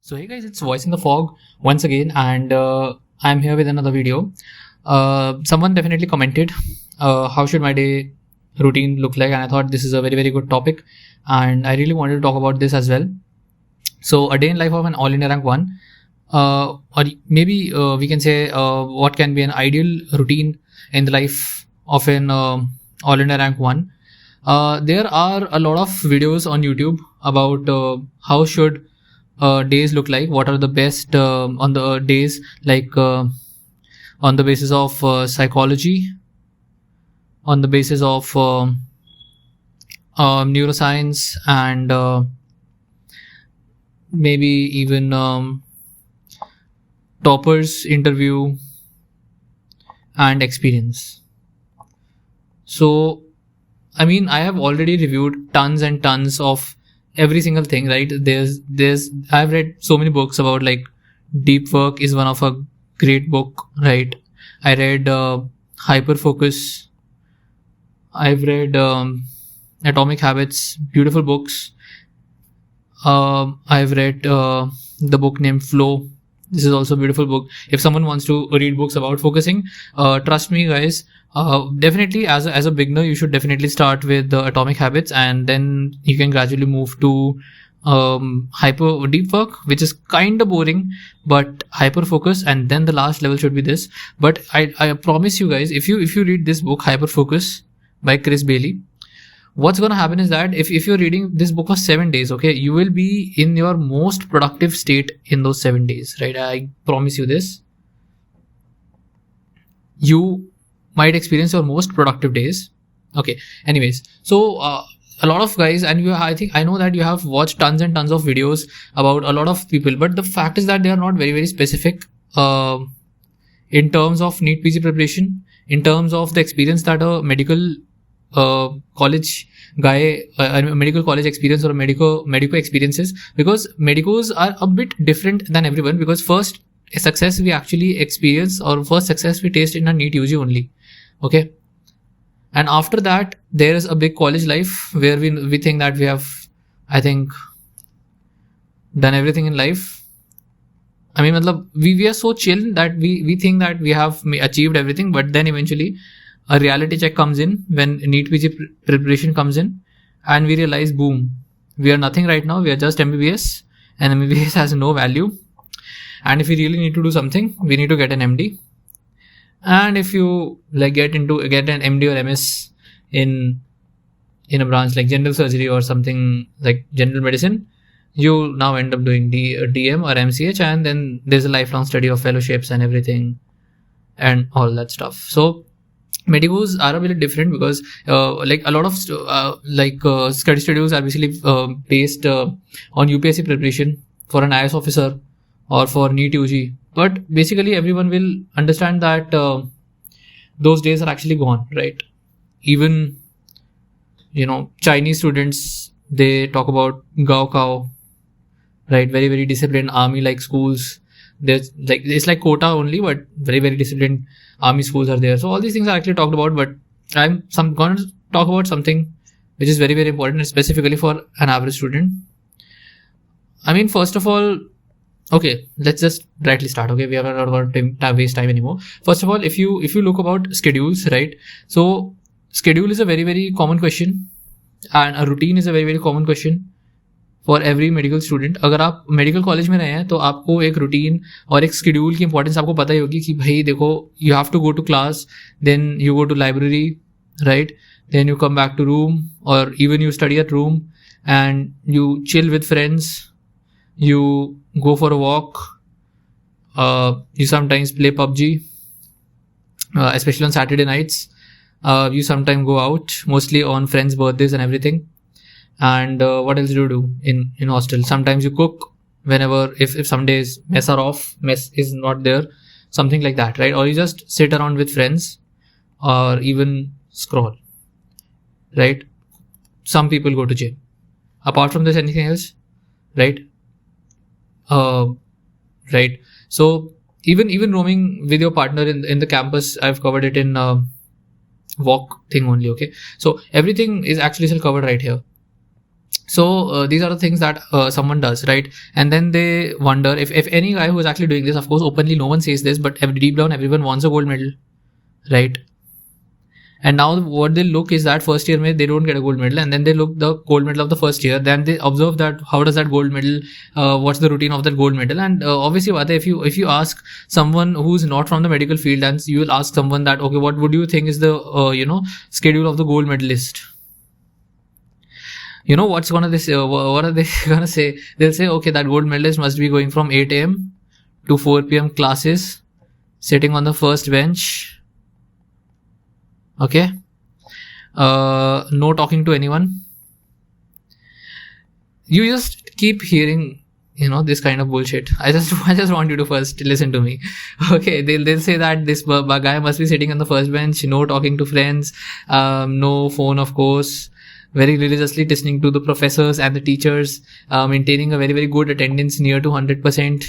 So hey guys, it's Voice in the Fog once again, and I'm here with another video. Someone definitely commented, how should my day routine look like, and I thought this is a very good topic, and I really wanted to talk about this as well. So a day in life of an All India Rank 1, or maybe we can say what can be an ideal routine in the life of an All India Rank 1. There are a lot of videos on YouTube about how should days look like, what are the best on the days, like on the basis of psychology, on the basis of neuroscience, and maybe even toppers interview and experience. So I mean, I have already reviewed tons and tons of every single thing, right? I've read so many books about, like, Deep Work is one of a great book, right? I read Hyper Focus. I've read Atomic Habits, beautiful books. I've read the book named Flow. This is also a beautiful book. If someone wants to read books about focusing, trust me guys, definitely as a beginner, you should definitely start with the Atomic Habits, and then you can gradually move to Hyper Deep Work, which is kind of boring, but Hyper Focus, and then the last level should be this. But I promise you guys, if you read this book, Hyper Focus by Chris Bailey, what's going to happen is that if you're reading this book for 7 days, okay, you will be in your most productive state in those 7 days, right? I promise you this. You might experience your most productive days. Okay, anyways, so a lot of guys, and I know that you have watched tons and tons of videos about a lot of people, but the fact is that they are not very specific in terms of NEET PG preparation, in terms of the experience that a medical college guy, medical college experience, or medico experiences, because medicos are a bit different than everyone, because first success we actually experience, or first success we taste in a NEET UG only, okay, and after that there is a big college life where we think that we have, I think, done everything in life. I mean, we are so chill that we think that we have achieved everything, but then eventually a reality check comes in when NEET PG preparation comes in, and we realize, boom, we are nothing right now. We are just MBBS, and MBBS has no value. And if we really need to do something, we need to get an MD. And if you get an MD or MS in a branch like general surgery or something like general medicine, you now end up doing DM or MCH, and then there's a lifelong study of fellowships and everything and all that stuff. So medicos are a bit different, because a lot of study schedules are basically based on UPSC preparation for an IS officer or for NEET UG. But basically everyone will understand that those days are actually gone, right? Even, Chinese students, they talk about Gaokao, right? Very disciplined army-like schools. There's it's like quota only, but very disciplined army schools are there. So all these things are actually talked about, but I'm going to talk about something which is very important, specifically for an average student. I mean, first of all, okay, let's just directly start. Okay, we are not going to waste time anymore. First of all, if you look about schedules, right? So schedule is a very common question, and a routine is a very common question for every medical student. अगर आप medical college में रहे हैं तो आपको एक routine और एक शेड्यूल की इंपॉर्टेंस आपको पता ही होगी कि भाई देखो, you have to go to class, then you go to library, right, then you come back to room, और even you study at room and you chill with friends, you go for a walk, you sometimes play PUBG, especially on Saturday nights, you sometimes go out, mostly on friends' birthdays and everything. And what else do you do in hostel? Sometimes you cook whenever, if some days mess is not there, something like that, right? Or you just sit around with friends, or even scroll, right? Some people go to gym. Apart from this, anything else, right? Right. So even roaming with your partner in the campus, I've covered it in walk thing only. Okay, so everything is actually still covered right here. So these are the things that someone does, right? And then they wonder if any guy who is actually doing this, of course openly no one says this, but deep down everyone wants a gold medal, right? And now what they look is that first year they don't get a gold medal, and then they look the gold medal of the first year. Then they observe that how does that gold medal, what's the routine of that gold medal. And obviously, if you ask someone who's not from the medical field, and you will ask someone that, okay, what would you think is the schedule of the gold medalist? You know what's gonna this? What are they gonna say? They'll say, okay, that gold medalist must be going from 8 a.m. to 4 p.m. classes, sitting on the first bench. Okay, no talking to anyone. You just keep hearing, this kind of bullshit. I just want you to first listen to me. Okay, they'll say that this guy must be sitting on the first bench, no talking to friends, no phone, of course, very religiously listening to the professors and the teachers, maintaining a very, very good attendance near to 100%,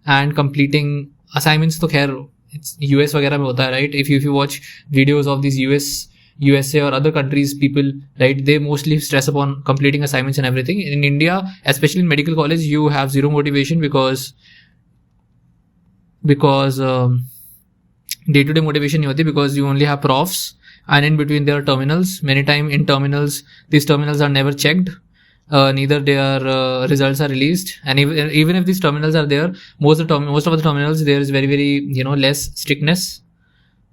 and completing assignments. तो खैर it's US वगैरह में होता है, right? If you watch videos of these USA or other countries people, right, they mostly stress upon completing assignments and everything. In India, especially in medical college, you have zero motivation because day-to-day motivation नहीं होती, because you only have profs, and in between there are terminals. Many time in terminals, these terminals are never checked. Neither their results are released, and even if these terminals are there, most of the terminals there is very, very less strictness.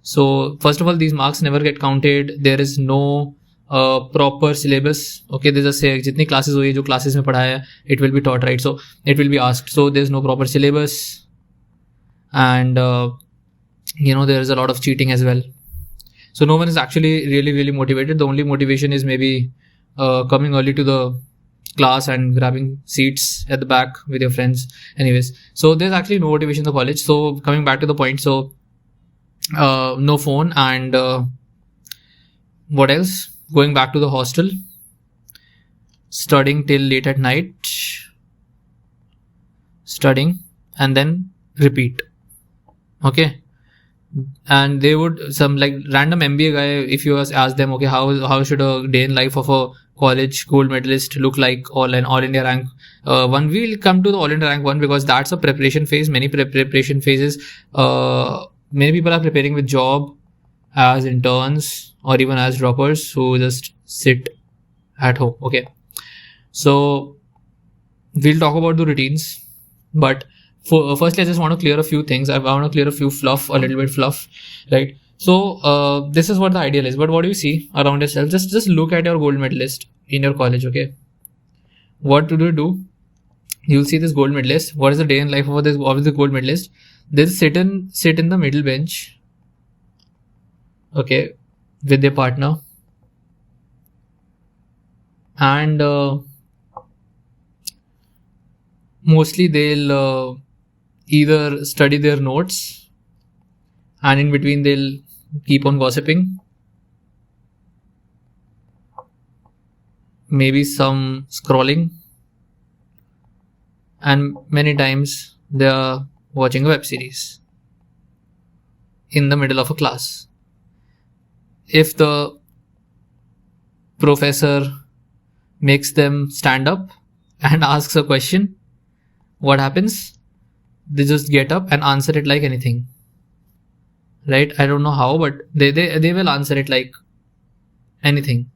So first of all, these marks never get counted. There is no proper syllabus. Okay, there's a say jitni classes हुई जो classes में पढ़ाया, it will be taught, right? So it will be asked. So there's no proper syllabus, and there is a lot of cheating as well. So no one is actually really, really motivated. The only motivation is maybe coming early to the class and grabbing seats at the back with your friends. Anyways, so there's actually no motivation in the college. So coming back to the point, so no phone, and what else? Going back to the hostel, studying till late at night, studying, and then repeat. Okay. And they would, some like random MBA guy, if you ask them, okay, how should a day in life of a college gold medalist look like, all India rank one? We'll come to the all India rank one, because that's a preparation phase. Many preparation phases, many people are preparing with job as interns or even as droppers who just sit at home. Okay, so we'll talk about the routines, but firstly, I just want to clear a few things. I want to clear a few fluff, a little bit fluff, right? So this is what the ideal is. But what do you see around yourself? Just look at your gold medalist in your college. Okay, what do you do? You'll see this gold medalist. What is the day in life of this gold medalist? They'll sit in the middle bench. Okay, with their partner, and mostly they'll either study their notes, and in between they'll keep on gossiping, maybe some scrolling, and many times they are watching a web series in the middle of a class. If the professor makes them stand up and asks a question, what happens? They just get up and answer it like anything, right? I don't know how, but they will answer it like anything,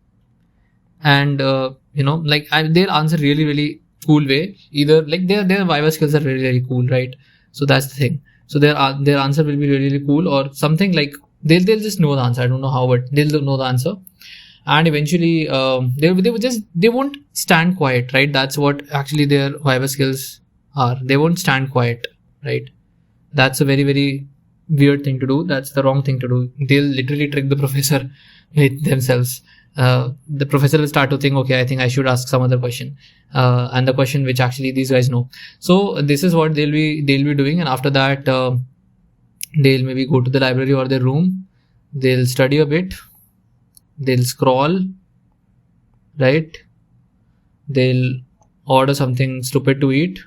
and they'll answer really, really cool way. Either like their Viva skills are really, really cool, right? So that's the thing. So their answer will be really, really cool, or something like they'll just know the answer. I don't know how, but they'll know the answer, and eventually they won't stand quiet, right? That's what actually their Viva skills are. They won't stand quiet, right? That's a very, very weird thing to do. That's the wrong thing to do. They'll literally trick the professor with themselves. The professor will start to think, okay, I think I should ask some other question, and the question which actually these guys know. So this is what they'll be doing, and after that they'll maybe go to the library or their room. They'll study a bit. They'll scroll, right? They'll order something stupid to eat,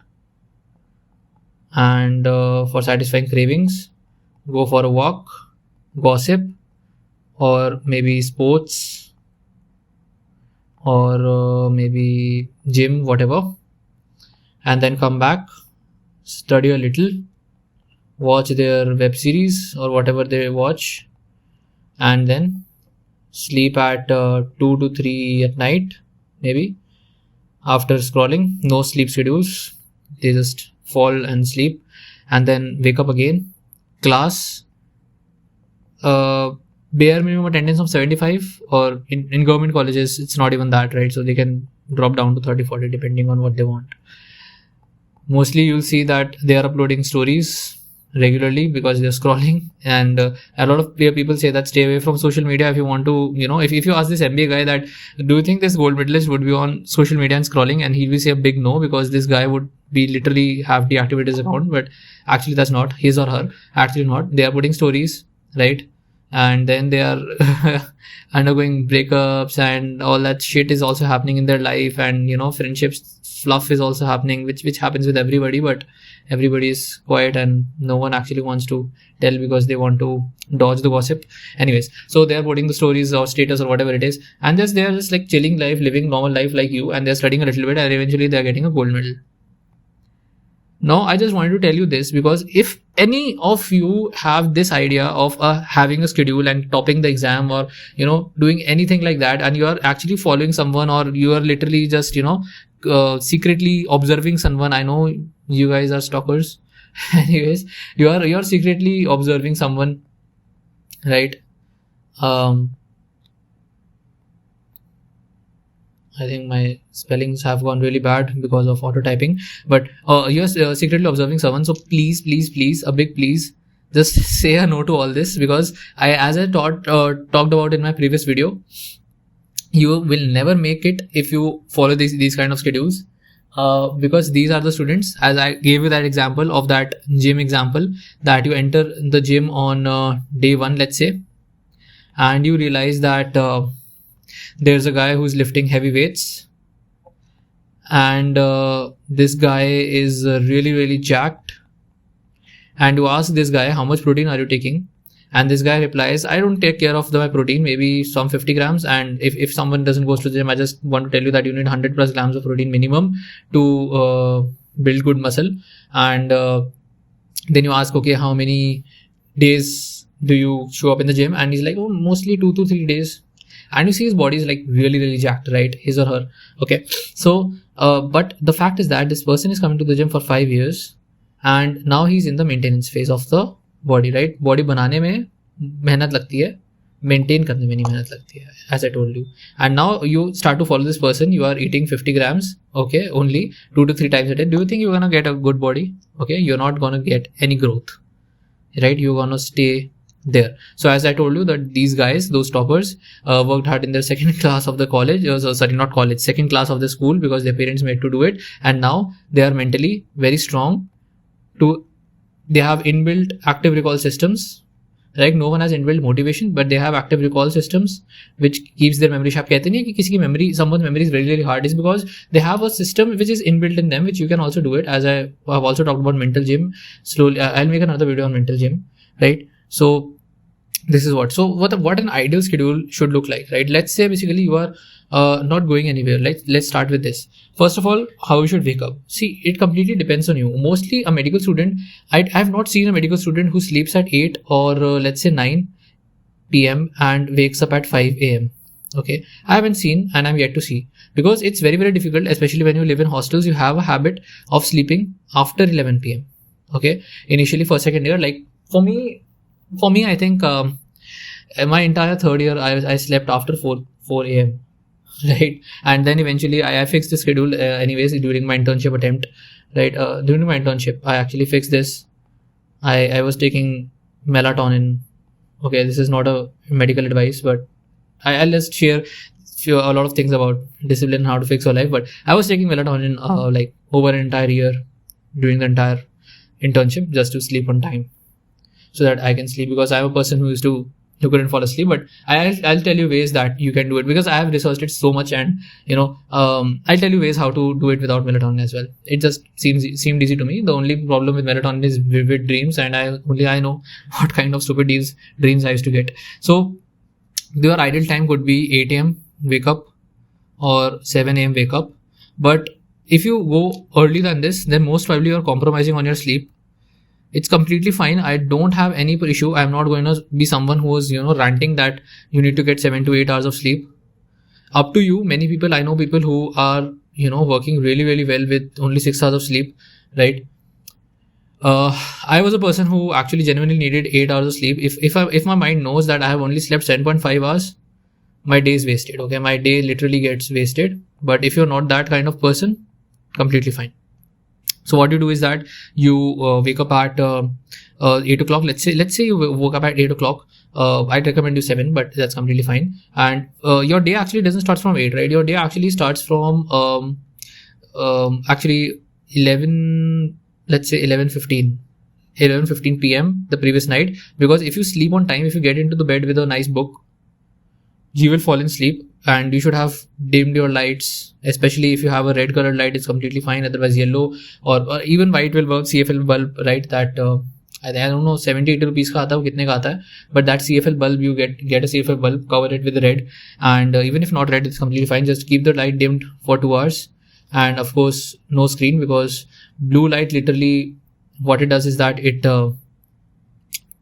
and for satisfying cravings, go for a walk, gossip, or maybe sports, or maybe gym, whatever, and then come back, study a little, watch their web series or whatever they watch, and then sleep at 2 to 3 at night, maybe. After scrolling, no sleep schedules, they just fall and sleep, and then wake up again, class, bare minimum attendance of 75, or in government colleges it's not even that, right? So they can drop down to 30-40 depending on what they want. Mostly you'll see that they are uploading stories regularly because they're scrolling, and a lot of people say that stay away from social media if you want to, if you ask this MBA guy that do you think this gold medalist would be on social media and scrolling, and he will say a big no, because this guy would be literally have deactivated his account. But actually that's not his or her, actually not. They are putting stories, right? And then they are undergoing breakups, and all that shit is also happening in their life, and friendships fluff is also happening, which happens with everybody, but everybody is quiet and no one actually wants to tell because they want to dodge the gossip. Anyways, so they are putting the stories or status or whatever it is, and they are just like chilling life, living normal life like you, and they're studying a little bit, and eventually they're getting a gold medal. Now, I just wanted to tell you this because if any of you have this idea of having a schedule and topping the exam, or doing anything like that, and you are actually following someone, or you are literally just secretly observing someone. I know you guys are stalkers. Anyways, you are secretly observing someone, right? I think my spellings have gone really bad because of auto typing, but you're secretly observing someone. So please, a big please, just say a no to all this, because as I talked about in my previous video, you will never make it if you follow these kind of schedules, because these are the students, as I gave you that example of that gym example, that you enter the gym on day 1, let's say, and you realize that there's a guy who's lifting heavy weights, and this guy is really jacked, and you ask this guy, how much protein are you taking? And this guy replies, I don't take care of my protein, maybe some 50 grams. And if someone doesn't go to the gym, I just want to tell you that you need 100 plus grams of protein minimum to build good muscle. And then you ask, okay, how many days do you show up in the gym? And he's like, oh, mostly 2 to 3 days. And you see his body is like really jacked, right? His or her. Okay. So, but the fact is that this person is coming to the gym for 5 years, and now he's in the maintenance phase of the body, right? Body बनाने में मेहनत लगती है, maintain करने में नहीं मेहनत लगती है, as I told you. And now you start to follow this person. You are eating 50 grams, okay, only 2 to 3 times a day. Do you think you're gonna get a good body? Okay, you're not gonna get any growth, right? You're gonna stay there. So as I told you that these guys, those toppers, worked hard in their second class of the college, second class of the school, because their parents made to do it, and now they are mentally very strong. They have inbuilt active recall systems, right? No one has inbuilt motivation, but they have active recall systems which keeps their memory sharp. कहते नहीं है कि किसी की memory, someone's memory is really hard, is because they have a system which is inbuilt in them, which you can also do it. As I have also talked about mental gym slowly, I'll make another video on mental gym, right? So this is what an ideal schedule should look like, right? Let's say basically you are not going anywhere. Let's start with this. First of all, how you should wake up. See, it completely depends on you. Mostly a medical student, I've not seen a medical student who sleeps at 8 or let's say 9 p.m. and wakes up at 5 a.m. Okay, I haven't seen, and I'm yet to see, because it's very difficult, especially when you live in hostels. You have a habit of sleeping after 11 p.m. Okay, initially for second year, like for me, I think my entire third year, I slept after 4 a.m. right? And then eventually I fixed the schedule anyways during my internship attempt, right? During my internship, I actually fixed this. I was taking melatonin. Okay, this is not a medical advice, but I'll just share a lot of things about discipline and how to fix your life. But I was taking melatonin like over an entire year during the entire internship, just to sleep on time, so that I can sleep, because I'm a person who couldn't fall asleep. But I'll tell you ways that you can do it, because I have researched it so much, and I'll tell you ways how to do it without melatonin as well. It just seemed easy to me. The only problem with melatonin is vivid dreams, and I know what kind of stupid dreams I used to get. So your ideal time could be 8 a.m. wake up, or 7 a.m. wake up. But if you go early than this, then most probably you're compromising on your sleep. It's completely fine. I don't have any issue. I'm not going to be someone who is, ranting that you need to get 7 to 8 hours of sleep. Up to you. Many people, I know people who are, working really, really well with only 6 hours of sleep, right? I was a person who actually genuinely needed 8 hours of sleep. If my mind knows that I have only slept 7.5 hours, my day is wasted. Okay, my day literally gets wasted. But if you're not that kind of person, completely fine. So what you do is that you wake up at 8 o'clock. Let's say you woke up at 8 o'clock. I'd recommend you 7, but that's completely fine. And your day actually doesn't start from 8, right? Your day actually starts from actually 11. Let's say 11:15 p.m. the previous night. Because if you sleep on time, if you get into the bed with a nice book, you will fall in sleep, and you should have dimmed your lights. Especially if you have a red colored light, it's completely fine. Otherwise yellow or even white will work. CFL bulb, right? That I don't know 70-80 rupees ka aata hai, kitne ka aata hai, but that CFL bulb, you get a CFL bulb, cover it with red, and even if not red, it's completely fine. Just keep the light dimmed for 2 hours, and of course no screen, because blue light literally what it does is that it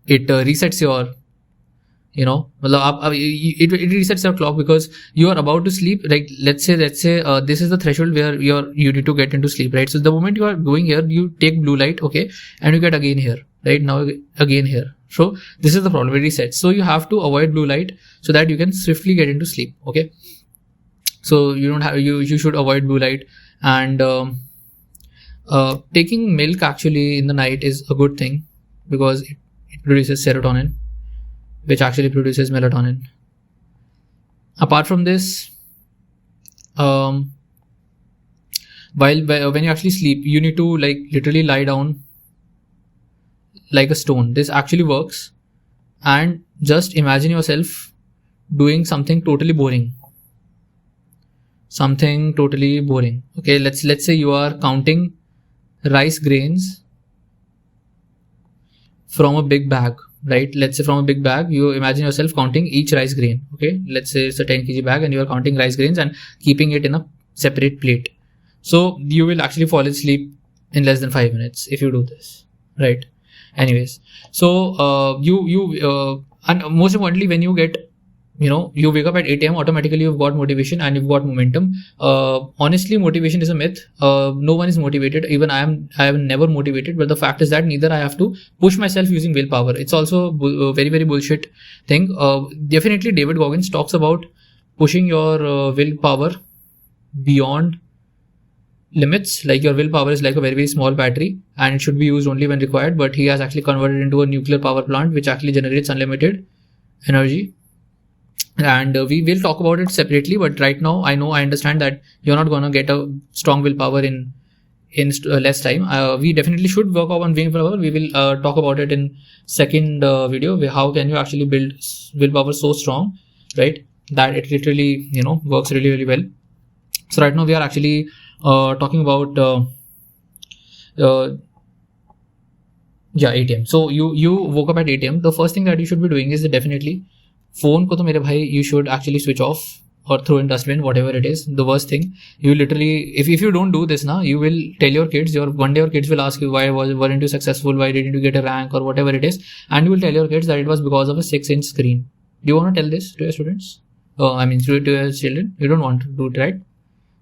resets your, it resets your clock, because you are about to sleep. Like let's say this is the threshold where you need to get into sleep, right? So the moment you are going here, you take blue light, okay, and you get again here, right? Now again here. So this is the problem, it resets. So you have to avoid blue light so that you can swiftly get into sleep, okay? So you should avoid blue light. And taking milk actually in the night is a good thing, because it produces serotonin, which actually produces melatonin. Apart from this, when you actually sleep, you need to literally lie down like a stone. This actually works. And just imagine yourself doing something totally boring. Okay, let's say you are counting rice grains from a big bag, right? Let's say from a big bag, you imagine yourself counting each rice grain. Okay, let's say it's a 10 kg bag and you are counting rice grains and keeping it in a separate plate. So you will actually fall asleep in less than 5 minutes if you do this, right? Anyways, so and most importantly, when you get, you wake up at 8 a.m, automatically you've got motivation and you've got momentum. Honestly, motivation is a myth. No one is motivated. Even I am never motivated. But the fact is that neither I have to push myself using willpower. It's also a very, very bullshit thing. Definitely David Goggins talks about pushing your willpower beyond limits. Like your willpower is like a very, very small battery and it should be used only when required. But he has actually converted into a nuclear power plant which actually generates unlimited energy. And we will talk about it separately, but right now I understand that you're not going to get a strong willpower in less time. We definitely should work on willpower. We will talk about it in second video. How can you actually build willpower so strong, right, that it literally works really, really well. So right now we are actually talking about 8 a.m. So you woke up at 8 a.m. The first thing that you should be doing is definitely phone ko to mere bhai, you should actually switch off or throw in dustbin, whatever it is. The worst thing, you literally, if you don't do this now, you will tell your kids, one day your kids will ask you, why weren't you successful, why didn't you get a rank or whatever it is, and you will tell your kids that it was because of a 6-inch screen. Do you want to tell this to your students? To your children? You don't want to do it, right?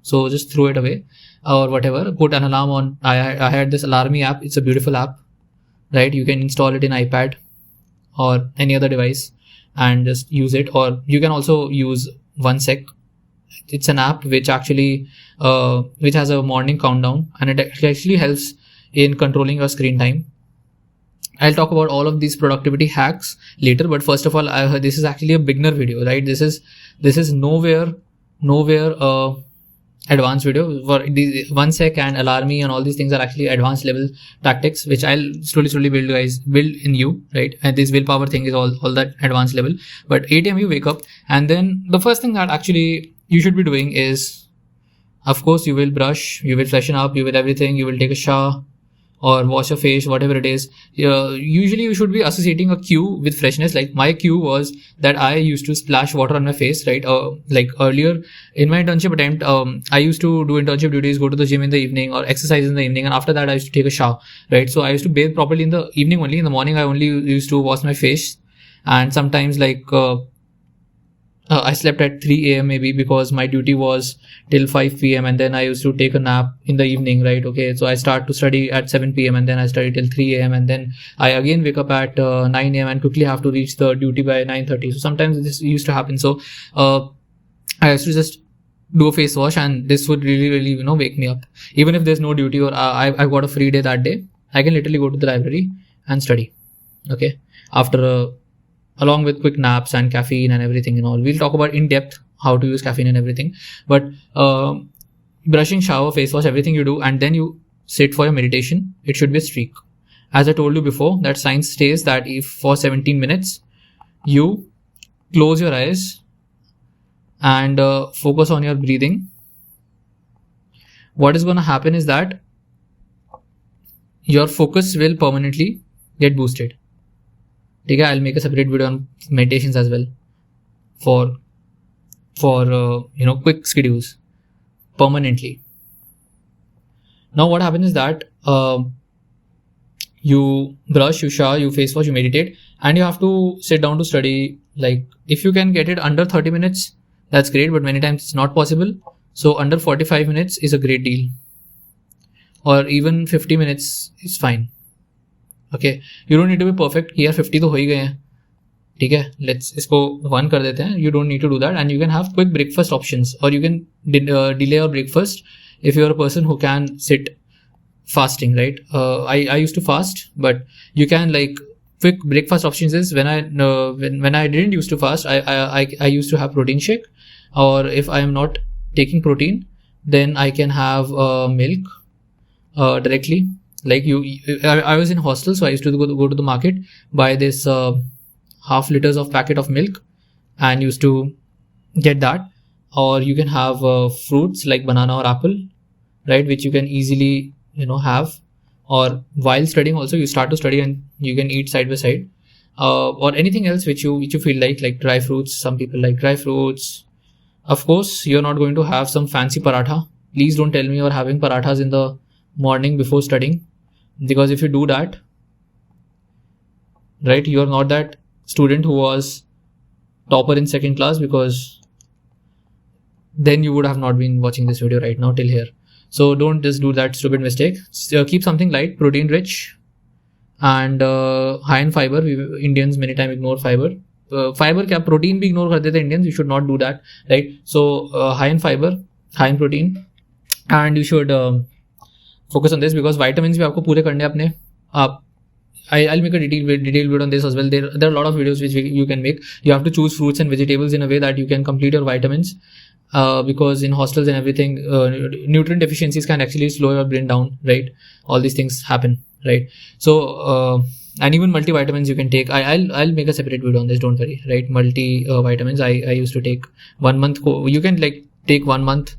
So just throw it away or whatever. Put an alarm on. I had this Alarmy app. It's a beautiful app, right? You can install it in iPad or any other device and just use it. Or you can also use 1sec. It's an app which actually which has a morning countdown, and it actually helps in controlling your screen time. I'll talk about all of these productivity hacks later, but first of all, this is actually a beginner video, right? This is nowhere advanced video. For these 1sec and Alarmy and all these things are actually advanced level tactics, which I'll slowly build in you, right? And this willpower thing is all that advanced level. But 8 a.m. you wake up, and then the first thing that actually you should be doing is, of course, you will brush, you will freshen up, you will everything, you will take a shower. or wash your face, whatever it is. Usually you should be associating a cue with freshness. Like my cue was that I used to splash water on my face, right? Like earlier in my internship attempt, I used to do internship duties, go to the gym in the evening or exercise in the evening, and after that I used to take a shower, right? So I used to bathe properly in the evening only. In the morning I only used to wash my face, and sometimes I slept at 3 a.m. maybe because my duty was till 5 p.m. and then I used to take a nap in the evening, right? Okay, so I start to study at 7 p.m. and then I study till 3 a.m. and then I again wake up at 9 a.m. and quickly have to reach the duty by 9:30. So sometimes this used to happen. So I used to just do a face wash, and this would really wake me up. Even if there's no duty or I got a free day that day, I can literally go to the library and study. Okay, after along with quick naps and caffeine and everything and all. We'll talk about in depth how to use caffeine and everything. But brushing, shower, face wash, everything you do, and then you sit for your meditation. It should be a streak. As I told you before, that science says that if for 17 minutes you close your eyes and focus on your breathing, what is going to happen is that your focus will permanently get boosted. Okay, I'll make a separate video on meditations as well for quick schedules permanently. Now what happens is that you brush, you shower, you face wash, you meditate, and you have to sit down to study. Like if you can get it under 30 minutes, that's great, but many times it's not possible. So under 45 minutes is a great deal, or even 50 minutes is fine. Okay, you don't need to be perfect. Here 50 तो हो ही गए हैं, ठीक है. Let's इसको 1 कर देते हैं. You don't need to do that, and you can have quick breakfast options, or you can delay your breakfast if you're a person who can sit fasting, right? I used to fast, but you can like quick breakfast options is when I didn't used to fast, I used to have protein shake, or if I am not taking protein, then I can have milk directly. Like I was in hostel, so I used to go to the market, buy this half liters of packet of milk, and used to get that. Or you can have fruits like banana or apple, right, which you can easily have. Or while studying also, you start to study and you can eat side by side, or anything else which you feel like dry fruits. Some people like dry fruits. Of course, you're not going to have some fancy paratha. Please don't tell me you're having parathas in the morning before studying, because if you do that, right, you're not that student who was topper in second class, because then you would have not been watching this video right now till here. So don't just do that stupid mistake. Keep something light, protein rich, and high in fiber. Indians many times ignore fiber. Fiber क्या protein भी ignore करते थे Indians. You should not do that, right? So high in fiber, high in protein, and you should focus on this, because vitamins भी आपको पूरे करने अपने आप. I'll make a detailed video on this as well. There are a lot of videos which you can make. You have to choose fruits and vegetables in a way that you can complete your vitamins, because in hostels and everything, nutrient deficiencies can actually slow your brain down, right? All these things happen, right? So and even multivitamins you can take. I'll make a separate video on this, don't worry, right? Multivitamins I used to take 1 month. You can like take 1 month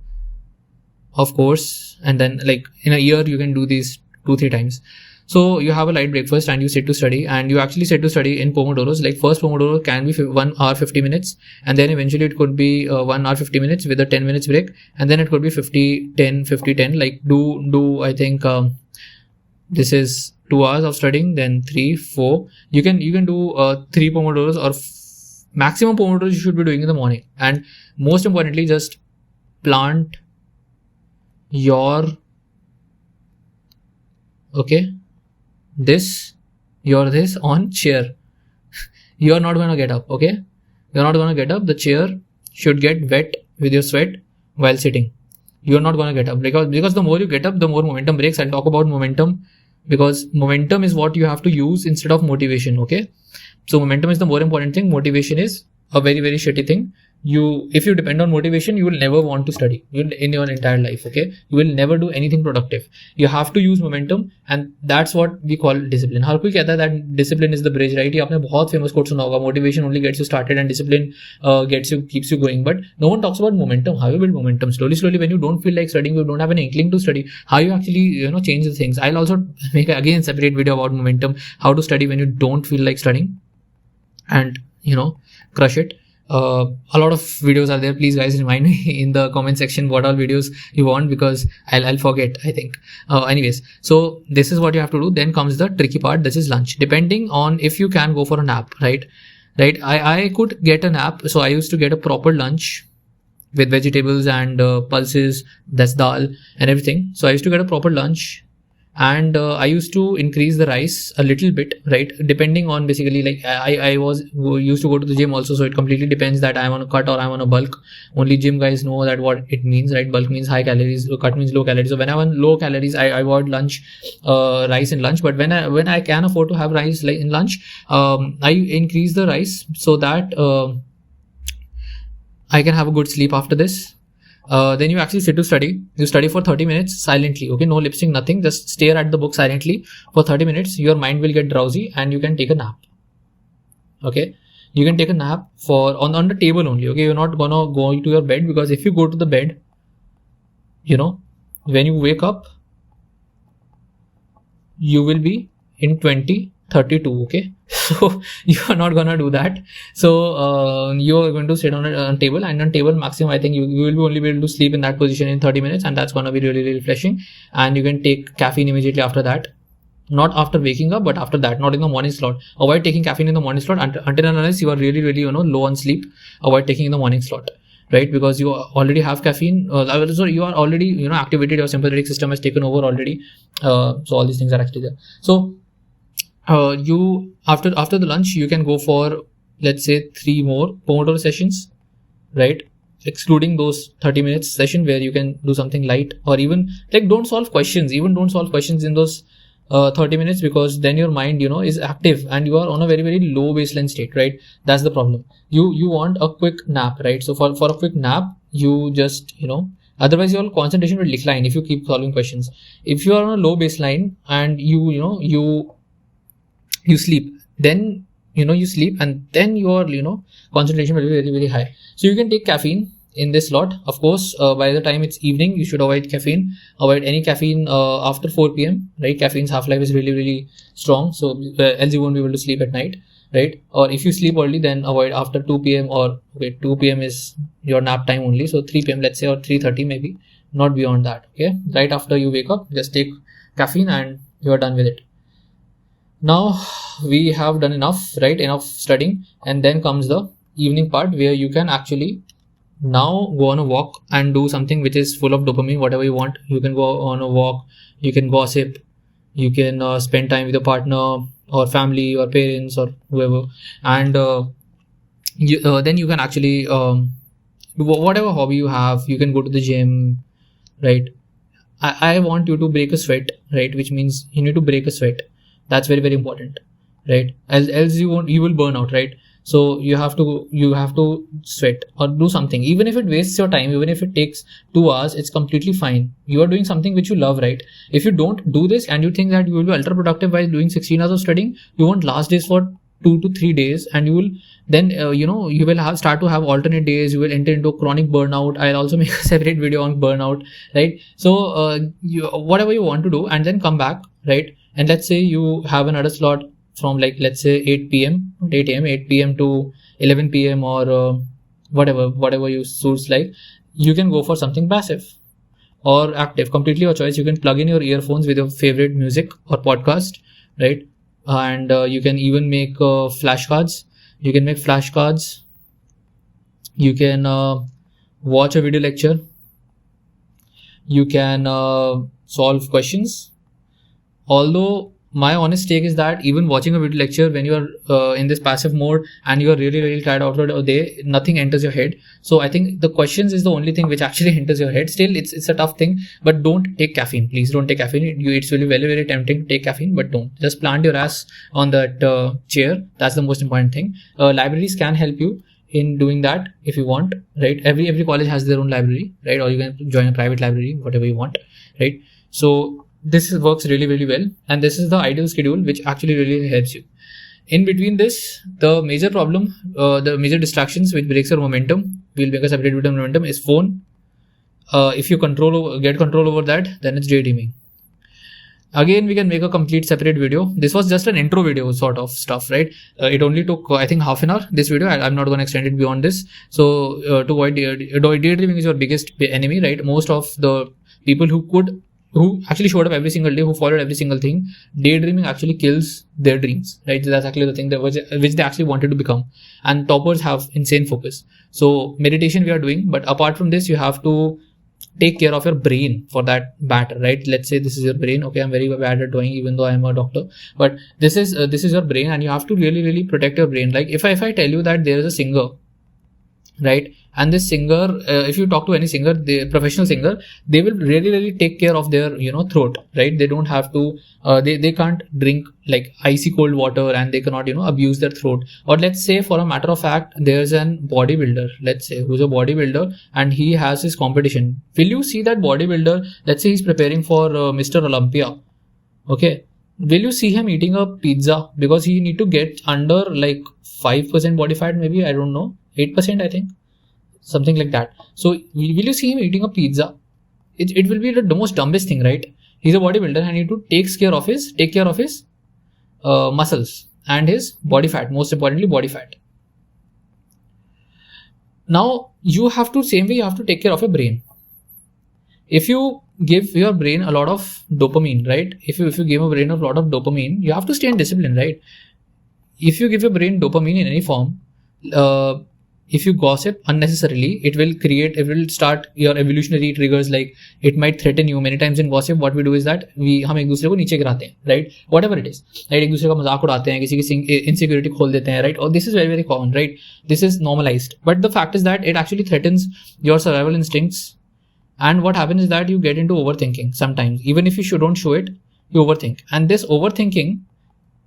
of course, and then like in a year you can do these 2-3 times. So you have a light breakfast and you sit to study, and you actually sit to study in Pomodoros. Like first Pomodoro can be 1 hour 50 minutes, and then eventually it could be 1 hour 50 minutes with a 10 minutes break, and then it could be 50-10. Like do I think this is 2 hours of studying, then 3-4. You can do 3 Pomodoros, or maximum Pomodoros you should be doing in the morning. And most importantly, just plant your this on chair. You're not going to get up, okay? You're not going to get up. The chair should get wet with your sweat while sitting. You're not going to get up, because the more you get up, the more momentum breaks. I'll talk about momentum, because momentum is what you have to use instead of motivation, okay? So momentum is the more important thing. Motivation is a very, very shitty thing if you depend on motivation, you will never want to study in your entire life. Okay, you will never do anything productive. You have to use momentum, and that's what we call discipline. हर कोई कहता है that discipline is the bridge, right? ये आपने बहुत famous quote सुना होगा, motivation only gets you started and discipline keeps you going. But no one talks about momentum. How you build momentum slowly when you don't feel like studying, you don't have an inkling to study, how you actually change the things. I'll also make again separate video about momentum, how to study when you don't feel like studying, and crush it. A lot of videos are there. Please guys remind me in the comment section what all videos you want, because I'll forget, I think. Anyways, so this is what you have to do. Then comes the tricky part. This is lunch. Depending on if you can go for a nap, right? I could get a nap. So I used to get a proper lunch with vegetables and pulses, that's dal and everything. So I used to get a proper lunch, and I used to increase the rice a little bit, right? Depending on basically, like I used to go to the gym also, so it completely depends that I'm on a cut or I'm on a bulk. Only gym guys know that what it means, right? Bulk means high calories, cut means low calories. So when I'm on low calories, I avoid lunch, rice in lunch. But when I can afford to have rice like in lunch, I increase the rice so that I can have a good sleep after this. Then you actually sit to study. You study for 30 minutes silently. Okay, no lip sync, nothing. Just stare at the book silently for 30 minutes. Your mind will get drowsy and you can take a nap. Okay, you can take a nap on the table only. Okay, you're not gonna go to your bed, because if you go to the bed, when you wake up, you will be in 2032. Okay, so you are not gonna do that. So you are going to sit on a table, and on table maximum, I think you will be only be able to sleep in that position in 30 minutes, and that's gonna be really refreshing. And you can take caffeine immediately after that. Not after waking up, but after that, not in the morning slot. Avoid taking caffeine in the morning slot until and unless you are really low on sleep. Avoid taking in the morning slot, right? Because you already have caffeine. So you are already activated. Your sympathetic system has taken over already. So all these things are actually there. So you after the lunch, you can go for, let's say, 3 more Pomodoro sessions, right? Excluding those 30 minutes session where you can do something light, or even like don't solve questions in those 30 minutes, because then your mind is active and you are on a very low baseline state, right? That's the problem. You want a quick nap, right? So for a quick nap, you just otherwise your concentration will decline if you keep solving questions. If you are on a low baseline and you sleep, then you sleep, and then your concentration will be very high. So you can take caffeine in this slot. Of course, by the time it's evening, you should avoid caffeine. Avoid any caffeine after 4 p.m. right? Caffeine's half-life is really strong, so else you won't be able to sleep at night, right? Or if you sleep early, then avoid after 2 p.m. or 2 p.m. is your nap time only, so 3 p.m. let's say, or 3:30 maybe, not beyond that. Okay, right after you wake up, just take caffeine and you are done with it. Now we have done enough, right? Enough studying, and then comes the evening part where you can actually now go on a walk and do something which is full of dopamine, whatever you want. You can go on a walk, you can gossip, you can spend time with your partner or family or parents or whoever, and then you can actually whatever hobby you have, you can go to the gym, right? I want you to break a sweat, right? Which means you need to break a sweat. That's very important, right? Else you will burn out, right? So you have to sweat or do something, even if it wastes your time, even if it takes 2 hours, it's completely fine. You are doing something which you love, right? If you don't do this and you think that you will be ultra productive while doing 16 hours of studying, you won't last this for 2 to 3 days, and you will then you will start to have alternate days. You will enter into chronic burnout. I'll also make a separate video on burnout, right? So whatever you want to do, and then come back, right? And let's say you have another slot from, like, let's say 8 p.m. to 11 p.m. or whatever you suits like. You can go for something passive or active, completely your choice. You can plug in your earphones with your favorite music or podcast, right? And you can even make flashcards. You can make flashcards. You can watch a video lecture. You can solve questions. Although my honest take is that even watching a video lecture when you are in this passive mode and you are really tired after a day, nothing enters your head. So I think the questions is the only thing which actually enters your head. Still, it's a tough thing, but don't take caffeine. Please don't take caffeine. It's really very tempting to take caffeine, but don't. Just plant your ass on that chair. That's the most important thing. Libraries can help you in doing that if you want, right? Every college has their own library, right? Or you can join a private library, whatever you want, right? So this works really, really well, and this is the ideal schedule which actually really helps you. In between this, the major problem, the major distractions which breaks your momentum, we'll make a separate video on momentum, is phone. If you get control over that, then it's daydreaming. Again, we can make a complete separate video. This was just an intro video sort of stuff, right? It only took, I think, half an hour, this video. I'm not going to extend it beyond this. So to avoid daydreaming is your biggest enemy, right? Most of the people who actually showed up every single day, who followed every single thing, daydreaming actually kills their dreams, right? That's actually the thing which they actually wanted to become. And toppers have insane focus. So meditation we are doing, but apart from this, you have to take care of your brain for that matter, right? Let's say this is your brain. Okay, I'm very bad at drawing, even though I'm a doctor, but this is your brain, and you have to really, really protect your brain. Like if I tell you that there is a singer, right? And this singer, if you talk to any singer, the professional singer, they will really, really take care of their, throat, right? They don't have to, they can't drink like icy cold water, and they cannot, abuse their throat. Or let's say, for a matter of fact, there's an bodybuilder, let's say, who's a bodybuilder, and he has his competition. Will you see that bodybuilder? Let's say he's preparing for Mr. Olympia. Okay. Will you see him eating a pizza? Because he need to get under like 5% body fat, maybe, I don't know, 8%, I think. Something like that. So will you see him eating a pizza? It will be the most dumbest thing, right? He's a bodybuilder and he need to take care of his muscles and his body fat, most importantly body fat. Now you have to, same way you have to take care of your brain. If you give your brain a lot of dopamine, right? If you give a brain a lot of dopamine, you have to stay in discipline, right? If you give your brain dopamine in any form, if you gossip unnecessarily, it will start your evolutionary triggers. Like it might threaten you. Many times in gossip, what we do is that हम एक दूसरे को नीचे गिराते हैं, right? Whatever it is, right? एक दूसरे का मजाक उड़ाते हैं, किसी की insecurity खोल देते हैं, right? Or this is very, very common, right? This is normalized. But the fact is that it actually threatens your survival instincts. And what happens is that you get into overthinking sometimes. Even if you don't show it, you overthink. And this overthinking,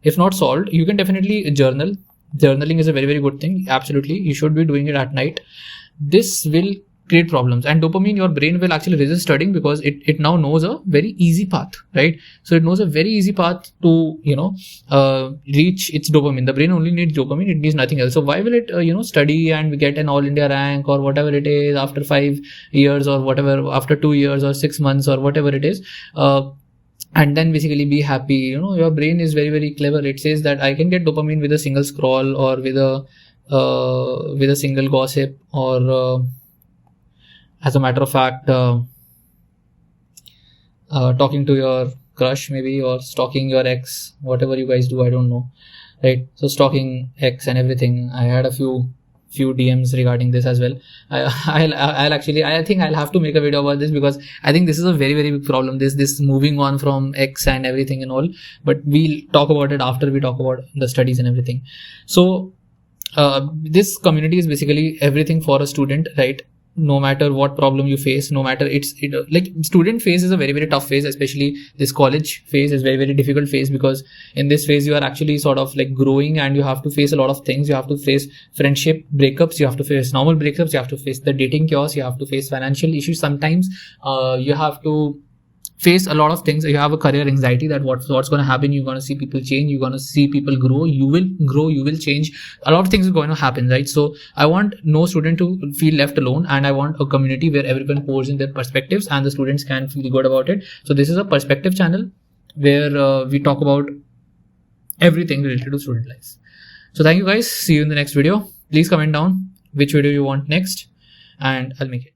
if not solved, you can definitely journal. Journaling is a very, very good thing. Absolutely. You should be doing it at night. This will create problems. And dopamine, your brain will actually resist studying because it now knows a very easy path, right? So it knows a very easy path to, reach its dopamine. The brain only needs dopamine. It needs nothing else. So why will it, study and get an all India rank or whatever it is after 5 years or whatever, after 2 years or 6 months or whatever it is, and then basically be happy? Your brain is very, very clever. It says that I can get dopamine with a single scroll or with a single gossip, or as a matter of fact, talking to your crush maybe, or stalking your ex, whatever you guys do, I don't know, right? So stalking ex and everything. I had a few DMs regarding this as well. I think I'll have to make a video about this, because I think this is a very, very big problem. This moving on from X and everything and all. But we'll talk about it after we talk about the studies and everything. So this community is basically everything for a student, right? No matter what problem you face, no matter like student phase is a very, very tough phase, especially this college phase is very, very difficult phase, because in this phase you are actually sort of like growing and you have to face a lot of things. You have to face friendship breakups, you have to face normal breakups, you have to face the dating chaos, you have to face financial issues sometimes, you have to face a lot of things. You have a career anxiety that what's going to happen. You're going to see people change, you're going to see people grow, you will change. A lot of things are going to happen, right? So I want no student to feel left alone, and I want a community where everyone pours in their perspectives and the students can feel good about it. So this is a perspective channel where we talk about everything related to student life. So thank you guys. See you in the next video. Please comment down which video you want next, and I'll make it.